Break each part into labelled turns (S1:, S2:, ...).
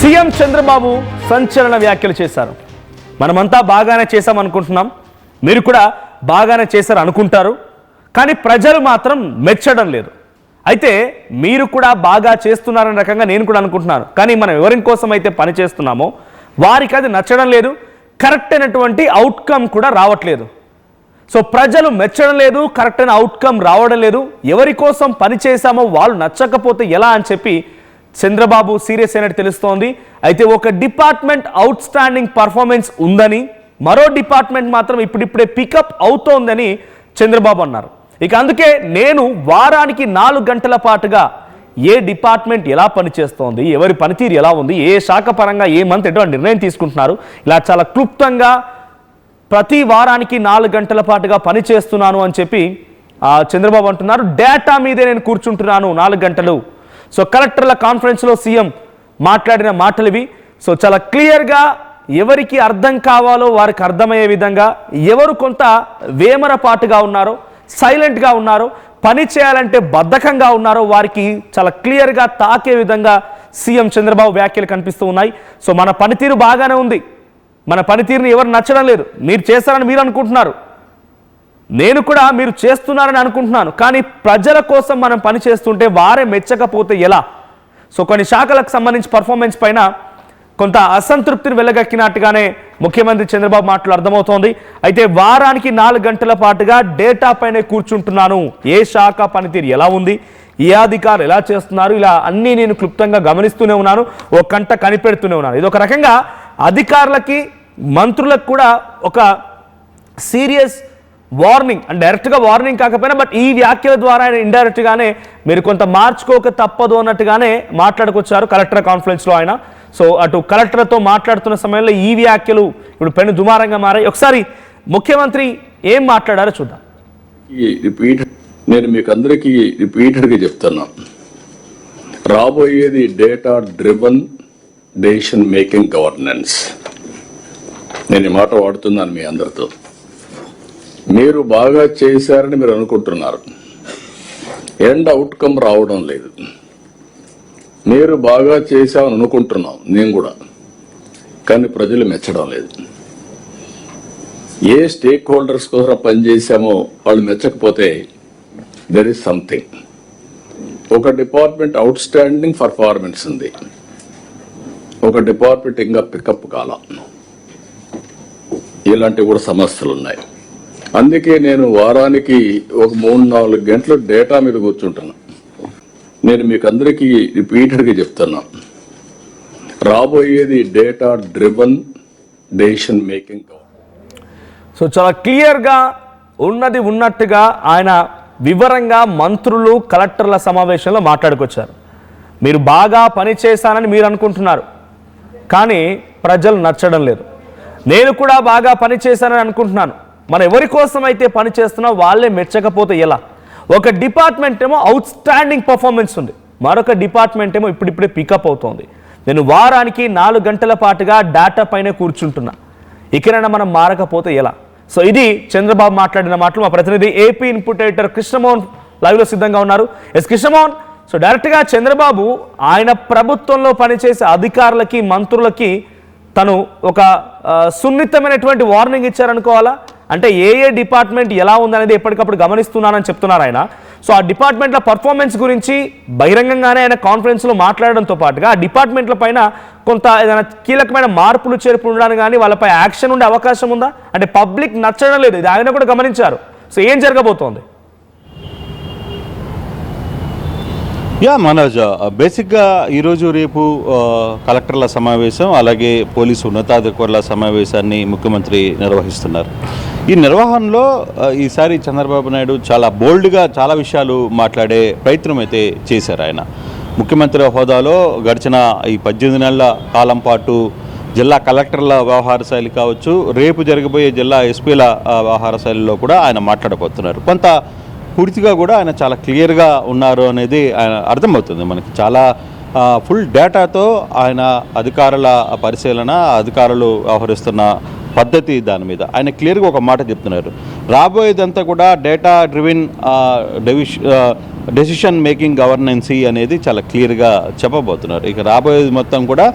S1: CM Chandrababu సంచలన వ్యాఖ్యలు చేశారు. మనమంతా బాగానే చేశాం అనుకుంటున్నాం, మీరు కూడా బాగానే చేశారు అనుకుంటారు, కానీ ప్రజలు మాత్రం మెచ్చడం లేదు. అయితే మీరు కూడా బాగా చేస్తున్నారనే రకంగా నేను కూడా అనుకుంటున్నాను, కానీ మనం ఎవరి కోసం అయితే పని చేస్తున్నామో వారికి అది నచ్చడం లేదు, కరెక్ట్ అయినటువంటి అవుట్కమ్ కూడా రావట్లేదు. సో ప్రజలు మెచ్చడం లేదు, కరెక్ట్ అయిన అవుట్కమ్ రావడం లేదు. ఎవరి కోసం పని చేశామో వాళ్ళు నచ్చకపోతే ఎలా అని చెప్పి చంద్రబాబు సీరియస్ అయినట్టు తెలుస్తోంది. అయితే ఒక డిపార్ట్మెంట్ అవుట్ స్టాండింగ్ పర్ఫార్మెన్స్ ఉందని, మరో డిపార్ట్మెంట్ మాత్రం ఇప్పుడిప్పుడే పికప్ అవుతోందని చంద్రబాబు అన్నారు. ఇక అందుకే నేను వారానికి 4 గంటల పాటుగా ఏ డిపార్ట్మెంట్ ఎలా పనిచేస్తోంది, ఎవరి పనితీరు ఎలా ఉంది, ఏ శాఖ పరంగా ఏ మంత్ ఎటువంటి నిర్ణయం తీసుకుంటున్నారు, ఇలా చాలా క్లుప్తంగా ప్రతి వారానికి 4 గంటల పాటుగా పనిచేస్తున్నాను అని చెప్పి చంద్రబాబు అంటున్నారు. డేటా మీదే నేను కూర్చుంటున్నాను 4 గంటలు. సో కలెక్టర్ల కాన్ఫరెన్స్లో సీఎం మాట్లాడిన మాటలు ఇవి. సో చాలా క్లియర్గా ఎవరికి అర్థం కావాలో వారికి అర్థమయ్యే విధంగా, ఎవరు కొంత వేమరపాటుగా ఉన్నారో, సైలెంట్గా ఉన్నారో, పని చేయాలంటే బద్ధకంగా ఉన్నారో వారికి చాలా క్లియర్గా తాకే విధంగా సీఎం చంద్రబాబు వ్యాఖ్యలు కనిపిస్తూ ఉన్నాయి. సో మన పనితీరు బాగానే ఉంది, మన పనితీరుని ఎవరు నచ్చడం లేదు, మీరు చేస్తారని మీరు అనుకుంటున్నారు, నేను కూడా మీరు చేస్తున్నారని అనుకుంటున్నాను, కానీ ప్రజల కోసం మనం పని చేస్తుంటే వారే మెచ్చకపోతే ఎలా? సో కొన్ని శాఖలకు సంబంధించి పర్ఫార్మెన్స్ పైన కొంత అసంతృప్తిని వెళ్ళగక్కినట్టుగానే ముఖ్యమంత్రి చంద్రబాబు మాటలు అర్థమవుతోంది. అయితే వారానికి 4 గంటల పాటుగా డేటా పైనే కూర్చుంటున్నాను, ఏ శాఖ పనితీరు ఎలా ఉంది, ఏ అధికారులు ఎలా చేస్తున్నారు, ఇలా అన్నీ నేను క్లుప్తంగా గమనిస్తూనే ఉన్నాను, ఓ కంట కనిపెడుతూనే ఉన్నాను. ఇది ఒక రకంగా అధికారులకి మంత్రులకు కూడా ఒక సీరియస్ వార్నింగ్, అంటే డైరెక్ట్గా వార్నింగ్ కాకపోయినా బట్ ఈ వ్యాఖ్యల ద్వారా ఆయన ఇండైరెక్ట్గానే మీరు కొంత మార్చుకోక తప్పదు అన్నట్టుగానే మాట్లాడుకొచ్చారు కలెక్టర్ కాన్ఫరెన్స్లో ఆయన. సో అటు కలెక్టర్తో మాట్లాడుతున్న సమయంలో ఈ వ్యాఖ్యలు ఇప్పుడు పెను దుమారంగా మారాయి. ఒకసారి ముఖ్యమంత్రి ఏం మాట్లాడారో చూద్దాం.
S2: నేను మీకు అందరికీ రిపీటెడ్గా చెప్తున్నా, రాబోయేది data driven decision making governance. నేను ఈ మాట వాడుతున్నాను మీ అందరితో. మీరు బాగా చేశారని మీరు అనుకుంటున్నారు, ఎండ్ అవుట్కమ్ రావడం లేదు. మీరు బాగా చేశామని అనుకుంటున్నాం నేను కూడా, కానీ ప్రజలు మెచ్చడం లేదు. ఏ స్టేక్ హోల్డర్స్ కోసం పనిచేశామో వాళ్ళు మెచ్చకపోతే దెర్ ఇస్ సంథింగ్. ఒక డిపార్ట్మెంట్ అవుట్ స్టాండింగ్ పర్ఫార్మెన్స్ ఉంది, ఒక డిపార్ట్మెంట్ ఇంకా పికప్ కాలం, ఇలాంటివి కూడా సమస్యలు ఉన్నాయి. అందుకే నేను వారానికి ఒక 3-4 గంటలు డేటా మీద కూర్చుంటున్నా. నేను మీకు అందరికీ రిపీటెడ్గా చెప్తున్నా, రాబోయేది data driven decision making.
S1: So చాలా క్లియర్గా ఉన్నది ఉన్నట్టుగా ఆయన వివరంగా మంత్రులు కలెక్టర్ల సమావేశంలో మాట్లాడుకొచ్చారు. మీరు బాగా పని చేశానని మీరు అనుకుంటున్నారు, కానీ ప్రజలు నచ్చడం లేదు. నేను కూడా బాగా పని చేశానని అనుకుంటున్నాను, మనం ఎవరి కోసం అయితే పని చేస్తున్నా వాళ్ళే మెచ్చకపోతే ఎలా? ఒక డిపార్ట్మెంట్ ఏమో అవుట్ స్టాండింగ్ పర్ఫార్మెన్స్ ఉంది, మరొక డిపార్ట్మెంట్ ఏమో ఇప్పుడిప్పుడే పికప్ అవుతోంది. నేను వారానికి 4 గంటల పాటుగా డేటా పైన కూర్చుంటున్నా, ఇకనైనా మనం మారకపోతే ఎలా? సో ఇది చంద్రబాబు మాట్లాడిన మాటలు. మా ప్రతినిధి ఏపీ ఇన్పుట్ ఎడిటర్ కృష్ణమోహన్ లైవ్లో సిద్ధంగా ఉన్నారు. ఎస్ కృష్ణమోహన్, సో డైరెక్ట్గా చంద్రబాబు ఆయన ప్రభుత్వంలో పనిచేసే అధికారులకి మంత్రులకి తను ఒక సున్నితమైనటువంటి వార్నింగ్ ఇచ్చారనుకోవాలా? అంటే ఏ డిపార్ట్మెంట్ ఎలా ఉందనేది ఎప్పటికప్పుడు గమనిస్తున్నానని చెప్తున్నారు ఆయన. సో ఆ డిపార్ట్మెంట్ల పర్ఫార్మెన్స్ గురించి బహిరంగంగానే ఆయన కాన్ఫరెన్స్లో మాట్లాడడంతో పాటుగా ఆ డిపార్ట్మెంట్ల పైన కొంత ఏదైనా కీలకమైన మార్పులు చేర్పులు ఉండడానికి కానీ వాళ్ళపై యాక్షన్ ఉండే అవకాశం ఉందా? అంటే పబ్లిక్ నచ్చడం లేదు, ఇది ఆయన కూడా గమనించారు. సో ఏం జరగబోతోంది?
S3: మనోజ్, బేసిక్గా ఈరోజు రేపు కలెక్టర్ల సమావేశం, అలాగే పోలీసు ఉన్నతాధికారుల సమావేశాన్ని ముఖ్యమంత్రి నిర్వహిస్తున్నారు. ఈ నిర్వహణలో ఈసారి చంద్రబాబు నాయుడు చాలా బోల్డ్గా చాలా విషయాలు మాట్లాడే ప్రయత్నం అయితే చేశారు. ఆయన ముఖ్యమంత్రి హోదాలో గడిచిన ఈ 18 నెలల కాలం పాటు జిల్లా కలెక్టర్ల వ్యవహార శైలి కావచ్చు, రేపు జరగబోయే జిల్లా ఎస్పీల వ్యవహార శైలిలో కూడా ఆయన మాట్లాడబోతున్నారు. కొంత పూర్తిగా కూడా ఆయన చాలా క్లియర్గా ఉన్నారు అనేది ఆయన అర్థమవుతుంది మనకి. చాలా ఫుల్ డేటాతో ఆయన అధికారుల పరిశీలన, అధికారులు వ్యవహరిస్తున్న పద్ధతి దాని మీద ఆయన క్లియర్గా ఒక మాట చెప్తున్నారు. రాబోయేదంతా కూడా డేటా డ్రివెన్ డెసిషన్ మేకింగ్ గవర్నెన్సీ అనేది చాలా క్లియర్గా చెప్పబోతున్నారు. ఇక రాబోయేది మొత్తం కూడా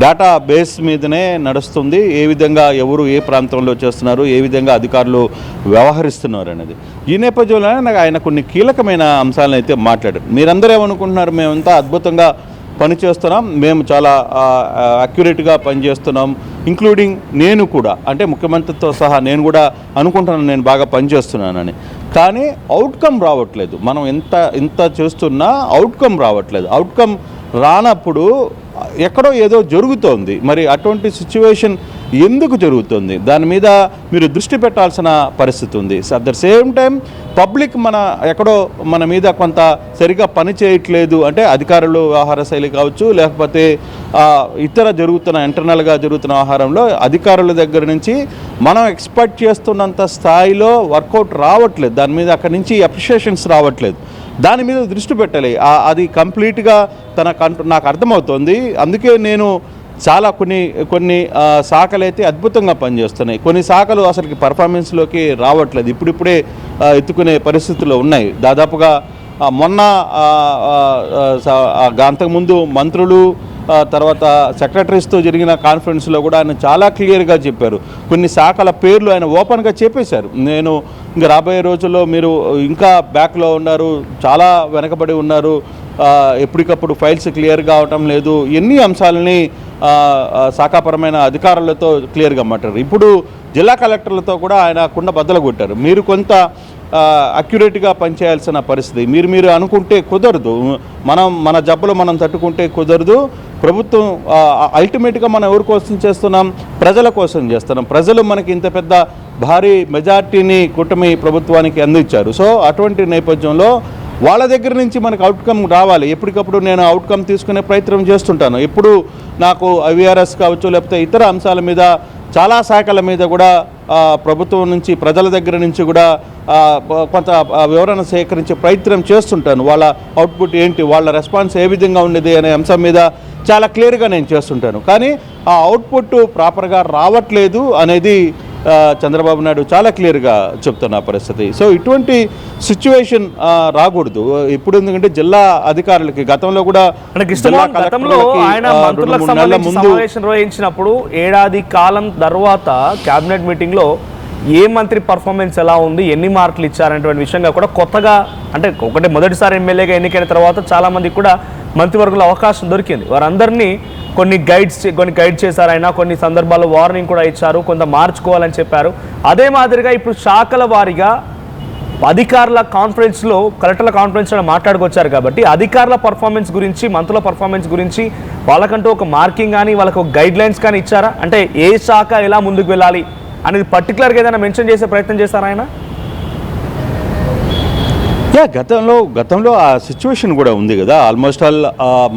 S3: డేటా బేస్ మీదనే నడుస్తుంది. ఏ విధంగా ఎవరు ఏ ప్రాంతంలో చేస్తున్నారు, ఏ విధంగా అధికారులు వ్యవహరిస్తున్నారు అనేది. ఈ నేపథ్యంలో ఆయన కొన్ని కీలకమైన అంశాలను అయితే మాట్లాడారు. మీరందరూ ఏమనుకుంటున్నారు, మేమంతా అద్భుతంగా పనిచేస్తున్నాం, మేము చాలా అక్యురేట్గా పనిచేస్తున్నాం, ఇంక్లూడింగ్ నేను కూడా, అంటే ముఖ్యమంత్రితో సహా నేను కూడా అనుకుంటున్నాను నేను బాగా పనిచేస్తున్నానని. కానీ అవుట్కమ్ రావట్లేదు. మనం ఎంత చేస్తున్నా అవుట్కమ్ రావట్లేదు. అవుట్కమ్ రానప్పుడు ఎక్కడో ఏదో జరుగుతోంది. మరి అటువంటి సిచ్యువేషన్ ఎందుకు జరుగుతుంది, దాని మీద మీరు దృష్టి పెట్టాల్సిన పరిస్థితి ఉంది. At the same time public ఎక్కడో మన మీద కొంత సరిగా పని చేయట్లేదు అంటే అధికారులు వ్యవహార శైలి కావచ్చు, లేకపోతే ఇతర ఇంటర్నల్గా జరుగుతున్న వ్యవహారంలో అధికారుల దగ్గర నుంచి మనం ఎక్స్పెక్ట్ చేస్తున్నంత స్థాయిలో వర్కౌట్ రావట్లేదు. దాని మీద అక్కడి నుంచి అప్రిషియేషన్స్ రావట్లేదు. దాని మీద దృష్టి పెట్టాలి. అది కంప్లీట్గా నాకు అర్థమవుతోంది. అందుకే నేను చాలా కొన్ని శాఖలు అయితే అద్భుతంగా పనిచేస్తున్నాయి. కొన్ని శాఖలు అసలుకి పర్ఫార్మెన్స్లోకి రావట్లేదు, ఇప్పుడిప్పుడే ఎత్తుకునే పరిస్థితుల్లో ఉన్నాయి. దాదాపుగా మొన్న అంతకుముందు మంత్రులు తర్వాత సెక్రటరీస్తో జరిగిన కాన్ఫరెన్స్లో కూడా ఆయన చాలా క్లియర్గా చెప్పారు. కొన్ని శాఖల పేర్లు ఆయన ఓపెన్గా చెప్పేశారు. నేను ఇంకా రాబోయే రోజుల్లో మీరు ఇంకా బ్యాక్లో ఉన్నారు, చాలా వెనకబడి ఉన్నారు, ఎప్పటికప్పుడు ఫైల్స్ క్లియర్గా అవటం లేదు, ఎన్ని అంశాలని శాఖాపరమైన అధికారులతో క్లియర్గా మాట్లాడారు. ఇప్పుడు జిల్లా కలెక్టర్లతో కూడా ఆయన కుండ బద్దలు కొట్టారు. మీరు కొంత అక్యురేట్గా పనిచేయాల్సిన పరిస్థితి. మీరు అనుకుంటే కుదరదు, మన జబ్బులు మనం తట్టుకుంటే కుదరదు. ప్రభుత్వం అల్టిమేట్గా మనం ఎవరి కోసం చేస్తున్నాం, ప్రజల కోసం చేస్తున్నాం. ప్రజలు మనకి ఇంత పెద్ద భారీ మెజార్టీని కూటమి ప్రభుత్వానికి అందించారు. సో అటువంటి నేపథ్యంలో వాళ్ళ దగ్గర నుంచి మనకు అవుట్కమ్ రావాలి. ఎప్పటికప్పుడు నేను అవుట్కమ్ తీసుకునే ప్రయత్నం చేస్తుంటాను. ఎప్పుడు నాకు ఐవీఆర్ఎస్ కావచ్చు, లేకపోతే ఇతర అంశాల మీద చాలా శాఖల మీద కూడా ప్రభుత్వం నుంచి ప్రజల దగ్గర నుంచి కూడా కొంత వివరణ సేకరించే ప్రయత్నం చేస్తుంటాను. వాళ్ళ అవుట్పుట్ ఏంటి, వాళ్ళ రెస్పాన్స్ ఏ విధంగా ఉండేది అనే అంశం మీద చాలా క్లియర్గా నేను చేస్తుంటాను. కానీ ఆ అవుట్పుట్ ప్రాపర్గా రావట్లేదు అనేది చంద్రబాబు నాయుడు చాలా క్లియర్గా చెప్తున్న పరిస్థితి. సో ఇటువంటి సిచ్యువేషన్ రాకూడదు ఇప్పుడు. ఎందుకంటే జిల్లా అధికారులకి గతంలో కూడా
S1: నిర్వహించినప్పుడు ఏడాది కాలం తర్వాత కేబినెట్ మీటింగ్లో ఏ మంత్రి పర్ఫార్మెన్స్ ఎలా ఉంది, ఎన్ని మార్కులు ఇచ్చారనేటువంటి విషయంగా కూడా కొత్తగా, అంటే ఒకటి మొదటిసారి ఎమ్మెల్యేగా ఎన్నికైన తర్వాత చాలామందికి కూడా మంత్రివర్గంలో అవకాశం దొరికింది. వారందరినీ కొన్ని గైడ్ చేశారు. ఆయన కొన్ని సందర్భాల్లో వార్నింగ్ కూడా ఇచ్చారు, కొంత మార్చుకోవాలని చెప్పారు. అదే మాదిరిగా ఇప్పుడు శాఖల వారీగా అధికారుల కాన్ఫరెన్స్లో, కలెక్టర్ల కాన్ఫరెన్స్లో మాట్లాడుకొచ్చారు. కాబట్టి అధికారుల పర్ఫార్మెన్స్ గురించి, మంత్రుల పర్ఫార్మెన్స్ గురించి వాళ్ళకంటూ ఒక మార్కింగ్ కానీ వాళ్ళకు ఒక గైడ్ లైన్స్ కానీ ఇచ్చారా? అంటే ఏ శాఖ ఎలా ముందుకు వెళ్ళాలి అనేది పర్టికులర్గా ఏదైనా మెన్షన్ చేసే ప్రయత్నం చేశారా ఆయన?
S3: గతంలో ఆ సిచ్యువేషన్ కూడా ఉంది కదా. ఆల్మోస్ట్ ఆల్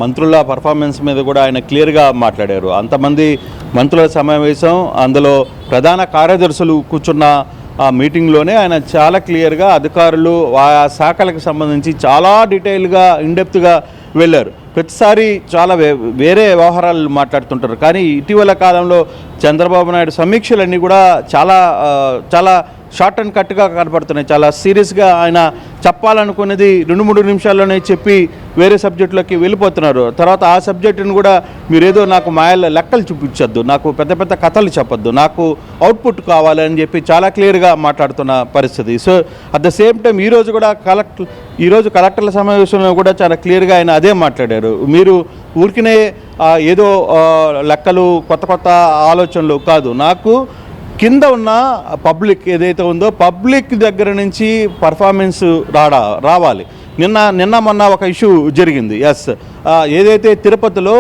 S3: మంత్రుల పర్ఫార్మెన్స్ మీద కూడా ఆయన క్లియర్గా మాట్లాడారు. అంతమంది మంత్రుల సమావేశం, అందులో ప్రధాన కార్యదర్శులు కూర్చున్న ఆ మీటింగ్లోనే ఆయన చాలా క్లియర్గా అధికారులు ఆయా శాఖలకు సంబంధించి చాలా డీటెయిల్గా ఇన్డెప్త్గా వెళ్ళారు. ప్రతిసారి చాలా వేరే వ్యవహారాలు మాట్లాడుతుంటారు. కానీ ఇటీవల కాలంలో చంద్రబాబు నాయుడు సమీక్షలన్నీ కూడా చాలా షార్ట్ అండ్ కట్గా కనపడుతున్నాయి. చాలా సీరియస్గా ఆయన చెప్పాలనుకున్నది 2-3 నిమిషాల్లోనే చెప్పి వేరే సబ్జెక్టులోకి వెళ్ళిపోతున్నారు. తర్వాత ఆ సబ్జెక్టును కూడా మీరేదో నాకు మాయల లెక్కలు చూపించొద్దు, నాకు పెద్ద పెద్ద కథలు చెప్పొద్దు, నాకు అవుట్పుట్ కావాలని చెప్పి చాలా క్లియర్గా మాట్లాడుతున్న పరిస్థితి. So at the same time ఈరోజు కలెక్టర్ల సమావేశంలో కూడా చాలా క్లియర్గా ఆయన అదే మాట్లాడారు. మీరు ఊరికినే ఏదో లెక్కలు, కొత్త ఆలోచనలు కాదు, నాకు కింద ఉన్న పబ్లిక్ ఏదైతే ఉందో పబ్లిక్ దగ్గర నుంచి పర్ఫార్మెన్స్ రావాలి. నిన్న మొన్న ఒక ఇష్యూ జరిగింది. ఏదైతే తిరుపతిలో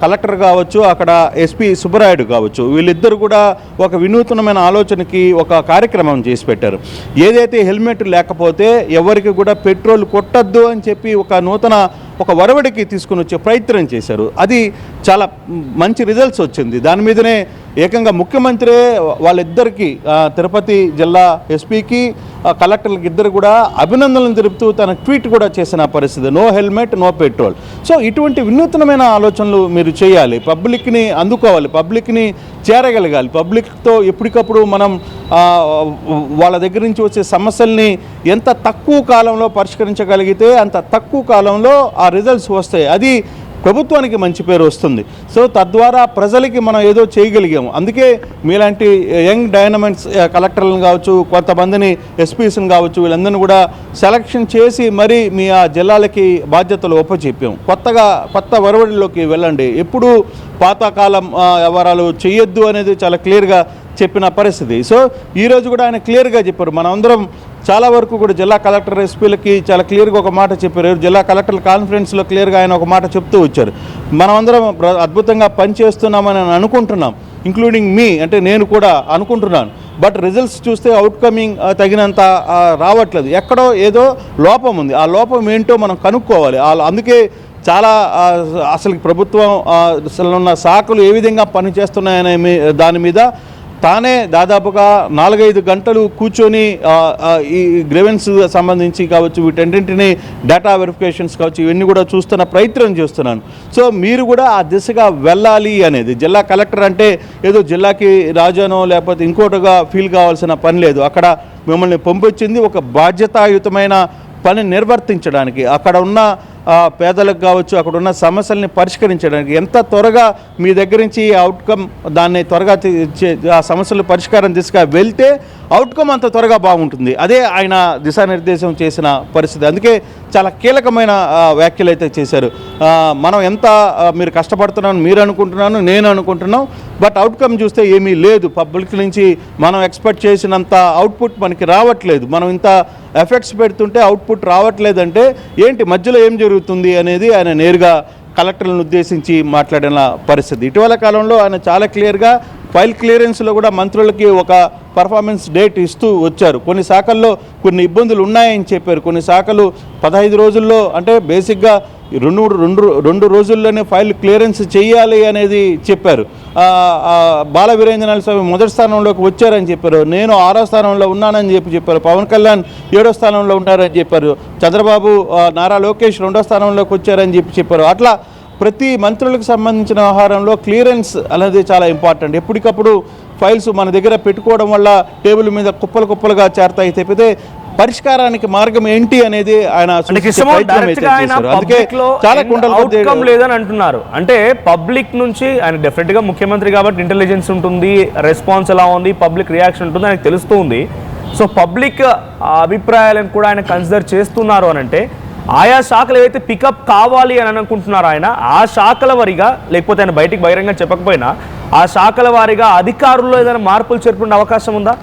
S3: కలెక్టర్ కావచ్చు, అక్కడ ఎస్పీ సుబ్బరాయుడు కావచ్చు, వీళ్ళిద్దరు కూడా ఒక వినూత్నమైన ఆలోచనకి ఒక కార్యక్రమం చేసి పెట్టారు. ఏదైతే హెల్మెట్ లేకపోతే ఎవరికి కూడా పెట్రోల్ కొట్టద్దు అని చెప్పి ఒక నూతన ఒక వరవడికి తీసుకుని వచ్చే ప్రయత్నం చేశారు. అది చాలా మంచి రిజల్ట్స్ వచ్చింది. దాని మీదనే ఏకంగా ముఖ్యమంత్రి వాళ్ళిద్దరికీ తిరుపతి జిల్లా ఎస్పీకి కలెక్టర్లకి ఇద్దరు కూడా అభినందనలు తెలుపుతూ తన ట్వీట్ కూడా చేసిన పరిస్థితి. No helmet no petrol. So ఇటువంటి వినూత్నమైన ఆలోచనలు మీరు చేయాలి, పబ్లిక్ని అందుకోవాలి, పబ్లిక్ని చేరగలగాలి, పబ్లిక్తో ఎప్పటికప్పుడు మనం వాళ్ళ దగ్గర నుంచి వచ్చే సమస్యల్ని ఎంత తక్కువ కాలంలో పరిష్కరించగలిగితే అంత తక్కువ కాలంలో ఆ రిజల్ట్స్ వస్తాయి. అది ప్రభుత్వానికి మంచి పేరు వస్తుంది. సో తద్వారా ప్రజలకి మనం ఏదో చేయగలిగాము. అందుకే మీలాంటి యంగ్ డైనమిక్స్ కలెక్టర్లను కావచ్చు, కొంతమందిని ఎస్పీస్ని కావచ్చు, వీళ్ళందరినీ కూడా సెలక్షన్ చేసి మరి మీ ఆ జిల్లాలకి బాధ్యతలు ఒప్పచెప్పాం. కొత్త వరవడిలోకి వెళ్ళండి, ఎప్పుడు పాతకాలం వ్యవహారాలు చేయొద్దు అనేది చాలా క్లియర్గా చెప్పిన పరిస్థితి. సో ఈరోజు కూడా ఆయన క్లియర్గా చెప్పారు. మనమందరం చాలా వరకు కూడా జిల్లా కలెక్టర్ ఎస్పీలకి చాలా క్లియర్గా ఒక మాట చెప్పారు. జిల్లా కలెక్టర్ల కాన్ఫరెన్స్లో క్లియర్గా ఆయన ఒక మాట చెప్తూ వచ్చారు. మనమందరం అద్భుతంగా పనిచేస్తున్నామని అనుకుంటున్నాం, ఇంక్లూడింగ్ మీ, అంటే నేను కూడా అనుకుంటున్నాను. బట్ రిజల్ట్స్ చూస్తే అవుట్కమింగ్ తగినంత రావట్లేదు, ఎక్కడో ఏదో లోపం ఉంది. ఆ లోపం ఏంటో మనం కనుక్కోవాలి. అందుకే చాలా అసలు ప్రభుత్వం అసలు ఉన్న శాఖలు ఏ విధంగా పనిచేస్తున్నాయనే దాని మీద తానే దాదాపుగా 4-5 గంటలు కూర్చొని ఈ గ్రీవెన్స్ సంబంధించి కావచ్చు, వీటన్నింటినీ డేటా వెరిఫికేషన్స్ కావచ్చు, ఇవన్నీ కూడా చూస్తున్న ప్రయత్నం చేస్తున్నాను. సో మీరు కూడా ఆ దిశగా వెళ్ళాలి అనేది, జిల్లా కలెక్టర్ అంటే ఏదో జిల్లాకి రాజానో లేకపోతే ఇంకోటిగా ఫీల్ కావాల్సిన పని లేదు. అక్కడ మిమ్మల్ని పంపించింది ఒక బాధ్యతాయుతమైన పని నిర్వర్తించడానికి, అక్కడ ఉన్న పేదలకు కావచ్చు, అక్కడ ఉన్న సమస్యల్ని పరిష్కరించడానికి. ఎంత త్వరగా మీ దగ్గర నుంచి అవుట్కమ్ దాన్ని త్వరగా ఆ సమస్యల పరిష్కారం దిశగా వెళ్తే అవుట్కమ్ అంత త్వరగా బాగుంటుంది. అదే ఆయన దిశానిర్దేశం చేసిన పరిస్థితి. అందుకే చాలా కీలకమైన వ్యాఖ్యలు అయితే చేశారు. మనం ఎంత మీరు కష్టపడుతున్నాను మీరు అనుకుంటున్నాను, నేను అనుకుంటున్నాం, బట్ అవుట్కమ్ చూస్తే ఏమీ లేదు. పబ్లిక్ నుంచి మనం ఎక్స్పెక్ట్ చేసినంత అవుట్పుట్ మనకి రావట్లేదు. మనం ఇంత ఎఫెక్ట్స్ పెడుతుంటే అవుట్పుట్ రావట్లేదంటే ఏంటి, మధ్యలో ఏం జరుగుతుంది అనేది ఆయన నేరుగా కలెక్టర్లను ఉద్దేశించి మాట్లాడిన పరిస్థితి. ఇటీవల కాలంలో ఆయన చాలా క్లియర్గా ఫైల్ క్లియరెన్స్లో కూడా మంత్రులకి ఒక పర్ఫార్మెన్స్ డేట్ ఇస్తూ వచ్చారు. కొన్ని శాఖల్లో కొన్ని ఇబ్బందులు ఉన్నాయని చెప్పారు. కొన్ని శాఖలు 15 రోజుల్లో, అంటే బేసిక్గా రెండు రోజుల్లోనే ఫైల్ క్లియరెన్స్ చేయాలి అనేది చెప్పారు. బాల వీరేంద్రనాథ్ స్వామి మొదటి స్థానంలోకి వచ్చారని చెప్పారు. నేను 6వ స్థానంలో ఉన్నానని చెప్పారు. పవన్ కళ్యాణ్ 7వ స్థానంలో ఉన్నారని చెప్పారు. చంద్రబాబు నారా లోకేష్ 2వ స్థానంలోకి వచ్చారని చెప్పారు. అట్లా ప్రతి మంత్రులకు సంబంధించిన వ్యవహారంలో క్లియరెన్స్ అనేది చాలా ఇంపార్టెంట్. ఎప్పటికప్పుడు ఫైల్స్ మన దగ్గర పెట్టుకోవడం వల్ల టేబుల్ మీద కుప్పలుగా చేరతాయి తప్పితే పరిష్కారానికి మార్గం ఏంటి అనేది ఆయన అందుకే చాలా
S1: అవుట్కమ్ లేదని అంటున్నారు. అంటే పబ్లిక్ నుంచి ఆయన డెఫినెట్ గా ముఖ్యమంత్రి కాబట్టి ఇంటెలిజెన్స్ ఉంటుంది, రెస్పాన్స్ ఎలా ఉంది, పబ్లిక్ రియాక్షన్ ఉంటుంది ఆయనకు తెలుస్తూ ఉంది. సో పబ్లిక్ అభిప్రాయాలను కూడా ఆయన కన్సిడర్ చేస్తున్నారు అని అంటే ఆయా శాఖలు ఏవైతే పికప్ కావాలి అని అనుకుంటున్నారో ఆయన ఆ శాఖల వారీగా, లేకపోతే ఆయన బయటికి బహిరంగ చెప్పకపోయినా ఆ శాఖల వారీగా అధికారుల్లో ఏదైనా మార్పులు చేర్పుండే అవకాశం ఉందా?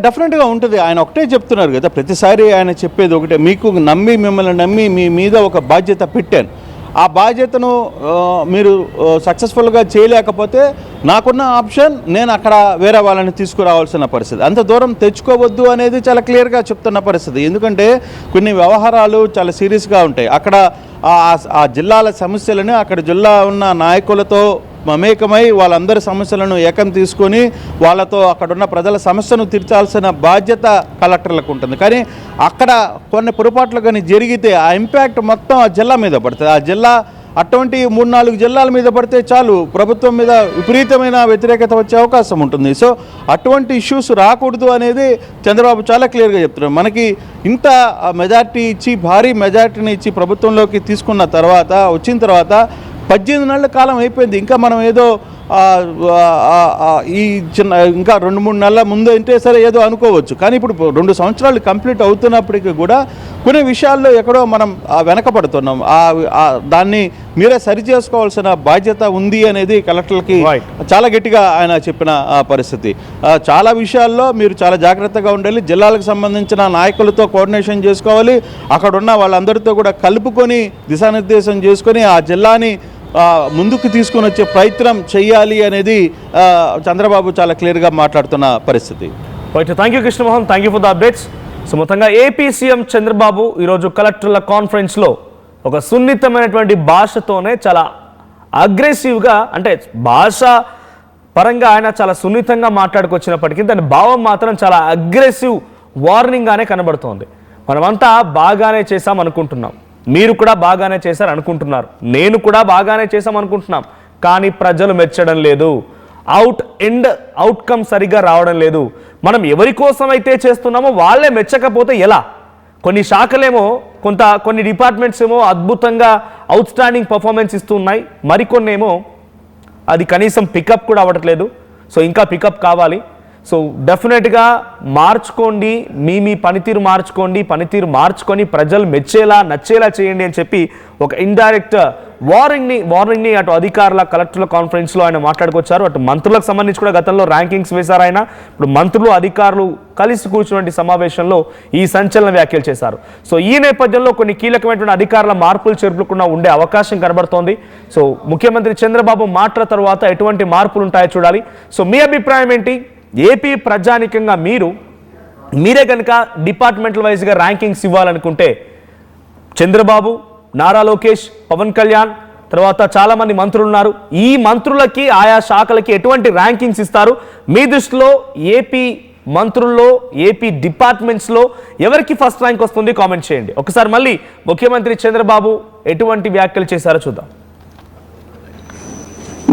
S3: డెఫినెట్గా ఉంటుంది. ఆయన ఒకటే చెప్తున్నారు కదా, ప్రతిసారి ఆయన చెప్పేది ఒకటే, మిమ్మల్ని నమ్మి మీ మీద ఒక బాధ్యత పెట్టాను, ఆ బాధ్యతను మీరు సక్సెస్ఫుల్గా చేయలేకపోతే నాకున్న ఆప్షన్ నేను అక్కడ వేరే వాళ్ళని తీసుకురావాల్సిన పరిస్థితి. అంత దూరం తెచ్చుకోవద్దు అనేది చాలా క్లియర్గా చెప్తున్న పరిస్థితి. ఎందుకంటే కొన్ని వ్యవహారాలు చాలా సీరియస్గా ఉంటాయి. అక్కడ ఆ జిల్లాల సమస్యలను అక్కడ జిల్లా ఉన్న నాయకులతో మమేకమై వాళ్ళందరి సమస్యలను ఏకం తీసుకొని వాళ్ళతో అక్కడున్న ప్రజల సమస్యను తీర్చాల్సిన బాధ్యత కలెక్టర్లకు ఉంటుంది. కానీ అక్కడ కొన్ని పొరపాట్లు కానీ జరిగితే ఆ ఇంపాక్ట్ మొత్తం ఆ జిల్లా మీద పడుతుంది. ఆ జిల్లా అటువంటి 3-4 జిల్లాల మీద పడితే చాలు ప్రభుత్వం మీద విపరీతమైన వ్యతిరేకత వచ్చే అవకాశం ఉంటుంది. సో అటువంటి ఇష్యూస్ రాకూడదు అనేది చంద్రబాబు చాలా క్లియర్గా చెప్తున్నారు. మనకి ఇంత మెజార్టీ ఇచ్చి, భారీ మెజార్టీని ఇచ్చి ప్రభుత్వంలోకి తీసుకున్న తర్వాత, వచ్చిన తర్వాత 18 నెలల కాలం అయిపోయింది. ఇంకా మనం ఏదో ఈ ఇంకా 2-3 నెలల ముందు అంటే సరే ఏదో అనుకోవచ్చు. కానీ ఇప్పుడు 2 సంవత్సరాలు కంప్లీట్ అవుతున్నప్పటికీ కూడా కొన్ని విషయాల్లో ఎక్కడో మనం వెనకబడుతున్నాం. దాన్ని మీరే సరి చేసుకోవాల్సిన బాధ్యత ఉంది అనేది కలెక్టర్లకి చాలా గట్టిగా ఆయన చెప్పిన పరిస్థితి. చాలా విషయాల్లో మీరు చాలా జాగ్రత్తగా ఉండాలి. జిల్లాలకు సంబంధించిన నాయకులతో కోఆర్డినేషన్ చేసుకోవాలి. అక్కడ ఉన్న వాళ్ళందరితో కూడా కలుపుకొని దిశానిర్దేశం చేసుకొని ఆ జిల్లాని ముందుకు తీసుకొని వచ్చే ప్రయత్నం చేయాలి అనేది చంద్రబాబు చాలా క్లియర్గా మాట్లాడుతున్న పరిస్థితి.
S1: Thank you Krishnamohan, thank you for the updates. So మొత్తంగా ఏపీ సీఎం చంద్రబాబు ఈరోజు కలెక్టర్ల కాన్ఫరెన్స్లో ఒక సున్నితమైనటువంటి భాషతోనే చాలా అగ్రెసివ్గా, అంటే భాష పరంగా ఆయన చాలా సున్నితంగా మాట్లాడుకొచ్చినప్పటికీ దాని భావం మాత్రం చాలా అగ్రెసివ్ వార్నింగ్గానే కనబడుతోంది. మనమంతా బాగానే చేశాం అనుకుంటున్నాం, మీరు కూడా బాగానే చేశారు అనుకుంటున్నారు, నేను కూడా బాగానే చేశాం అనుకుంటున్నాం, కానీ ప్రజలు మెచ్చడం లేదు, అవుట్కమ్ సరిగ్గా రావడం లేదు. మనం ఎవరి కోసం అయితే చేస్తున్నామో వాళ్ళే మెచ్చకపోతే ఎలా? కొన్ని శాఖలేమో కొన్ని డిపార్ట్మెంట్స్ ఏమో అద్భుతంగా అవుట్ స్టాండింగ్ పర్ఫార్మెన్స్ ఇస్తున్నాయి, మరికొన్ని ఏమో అది కనీసం పికప్ కూడా అవ్వట్లేదు. సో ఇంకా పికప్ కావాలి. సో డెఫినెట్గా మార్చుకోండి, మీ పనితీరు మార్చుకొని ప్రజలు మెచ్చేలా నచ్చేలా చేయండి అని చెప్పి ఒక ఇండైరెక్ట్ వార్నింగ్ని అటు అధికారుల కలెక్టర్ల కాన్ఫరెన్స్లో ఆయన మాట్లాడుకొచ్చారు. అటు మంత్రులకు సంబంధించి కూడా గతంలో ర్యాంకింగ్స్ వేశారు ఆయన. ఇప్పుడు మంత్రులు అధికారులు కలిసి కూర్చున్నటువంటి సమావేశంలో ఈ సంచలన వ్యాఖ్యలు చేశారు. సో ఈ నేపథ్యంలో కొన్ని కీలకమైనటువంటి అధికారుల మార్పులు చేర్పులు కూడా ఉండే అవకాశం కనబడుతోంది. సో ముఖ్యమంత్రి చంద్రబాబు మాటల తర్వాత ఎటువంటి మార్పులు ఉంటాయో చూడాలి. సో మీ అభిప్రాయం ఏంటి? ఏపీ ప్రజానికంగా మీరే కనుక డిపార్ట్మెంటల్ వైజ్గా ర్యాంకింగ్స్ ఇవ్వాలనుకుంటే చంద్రబాబు, నారా లోకేష్, పవన్ కళ్యాణ్, తర్వాత చాలామంది మంత్రులు ఉన్నారు, ఈ మంత్రులకి ఆయా శాఖలకి ఎటువంటి ర్యాంకింగ్స్ ఇస్తారు? మీ దృష్టిలో ఏపీ మంత్రుల్లో, ఏపీ డిపార్ట్మెంట్స్లో ఎవరికి ఫస్ట్ ర్యాంక్ వస్తుంది? కామెంట్ చేయండి. ఒకసారి మళ్ళీ ముఖ్యమంత్రి చంద్రబాబు ఎటువంటి వ్యాఖ్యలు చేశారో చూద్దాం.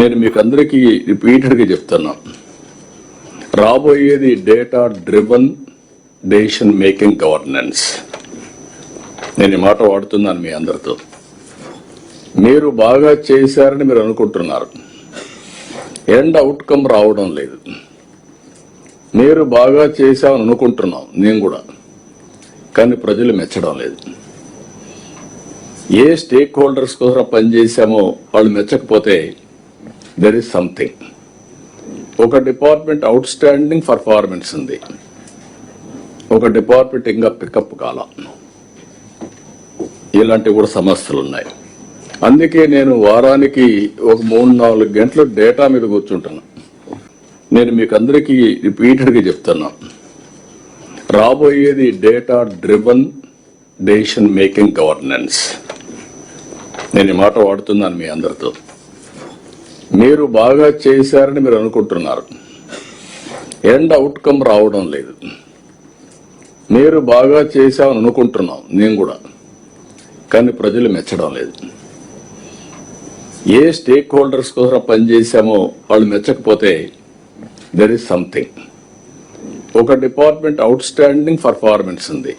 S2: నేను మీకు అందరికీ రిపీటెడ్గా చెప్తున్నా, రాబోయేది data driven decision making governance. నేను ఈ మాట వాడుతున్నాను మీ అందరితో. మీరు బాగా చేశారని మీరు అనుకుంటున్నారు, ఎండ్ అవుట్కమ్ రావడం లేదు. మీరు బాగా చేశామని అనుకుంటున్నాం, నేను కూడా, కానీ ప్రజలు మెచ్చడం లేదు. ఏ స్టేక్ హోల్డర్స్ కోసం పనిచేశామో వాళ్ళు మెచ్చకపోతే దెర్ ఇస్ సంథింగ్. ఒక డిపార్ట్మెంట్ అవుట్ స్టాండింగ్ పర్ఫార్మెన్స్ ఉంది, ఒక డిపార్ట్మెంట్ ఇంకా పికప్ కాల. ఇలాంటివి కూడా సమస్యలు ఉన్నాయి. అందుకే నేను వారానికి ఒక 3-4 గంటలు డేటా మీద కూర్చుంటాను. నేను మీకు అందరికీ రిపీటెడ్గా చెప్తున్నా, రాబోయేది data driven decision making governance. నేను ఈ మాట వాడుతున్నాను మీ అందరితో. మీరు బాగా చేశారని మీరు అనుకుంటున్నారు, ఎండ్ అవుట్కమ్ రావడం లేదు. మీరు బాగా చేశామని అనుకుంటున్నాం, నేను కూడా, కానీ ప్రజలు మెచ్చడం లేదు. ఏ స్టేక్ హోల్డర్స్ కోసం పనిచేశామో వాళ్ళు మెచ్చకపోతే దెర్ ఇస్ సంథింగ్. ఒక డిపార్ట్మెంట్ అవుట్ స్టాండింగ్ పర్ఫార్మెన్స్ ఉంది,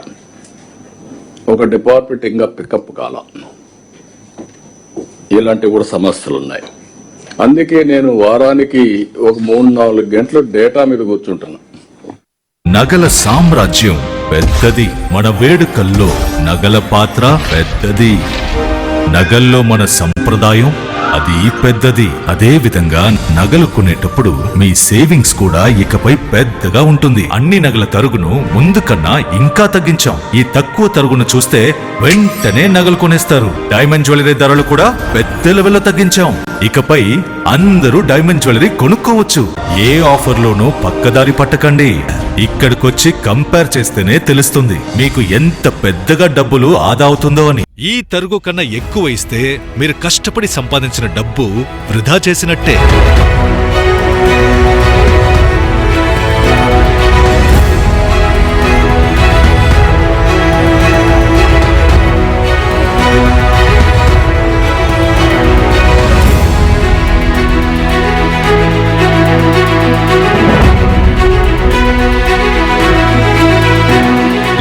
S2: ఒక డిపార్ట్మెంట్ ఇంకా పికప్ కాల. ఇలాంటివి కూడా సమస్యలు ఉన్నాయి. అందుకే నేను వారానికి ఒక 3-4 గంటలు డేటా మీద కూర్చుంటాను.
S4: నగల సామ్రాజ్యం పెద్దది, మన వేడుకల్లో నగల పాత్ర పెద్దది. నగల్లో మన సంప్రదాయం అది పెద్దది. అదే విధంగా నగలు కొనేటప్పుడు మీ సేవింగ్స్ కూడా ఇకపై పెద్దగా ఉంటుంది. అన్ని నగల తరుగును ముందు కన్నా ఇంకా తగ్గించాం. ఈ తక్కువ తరుగును చూస్తే వెంటనే నగలు కొనేస్తారు. డైమండ్ జ్యువెలరీ ధరలు కూడా పెద్ద లెవెల్లో తగ్గించాం. ఇకపై అందరూ డైమండ్ జ్యువెలరీ కొనుక్కోవచ్చు. ఏ ఆఫర్లోనూ పక్కదారి పట్టకండి. ఇక్కడికొచ్చి కంపేర్ చేస్తేనే తెలుస్తుంది మీకు ఎంత పెద్దగా డబ్బులు ఆదా అవుతుందో అని. ఈ తరుగు కన్నా ఎక్కువ ఇస్తే మీరు కష్టపడి సంపాదించిన డబ్బు వృధా చేసినట్టే.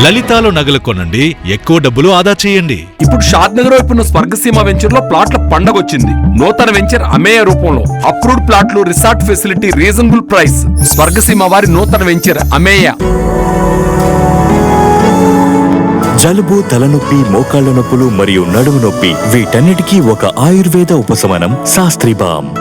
S4: లలితాలో నగలు కొనండి, ఎక్కువ డబ్బులు ఆదా చేయండి.
S5: ఇప్పుడు షాద్ నగర్ వైపు ఉన్న స్వర్గసీమ వెంచర్ లో ప్లాట్ల పండగ వచ్చింది. నూతన వెంచర్ అమేయ రూపంలో అప్రూవ్డ్ ప్లాట్లు, resort facility, reasonable price. Swargaseema వారి నూతన వెంచర్ అమేయ.
S6: జలుబు, తలనొప్పి, మోకాళ్ల నొప్పులు మరియు నడుము నొప్పి వీటన్నిటికీ ఒక ఆయుర్వేద ఉపశమనం శాస్త్రీ బామ్.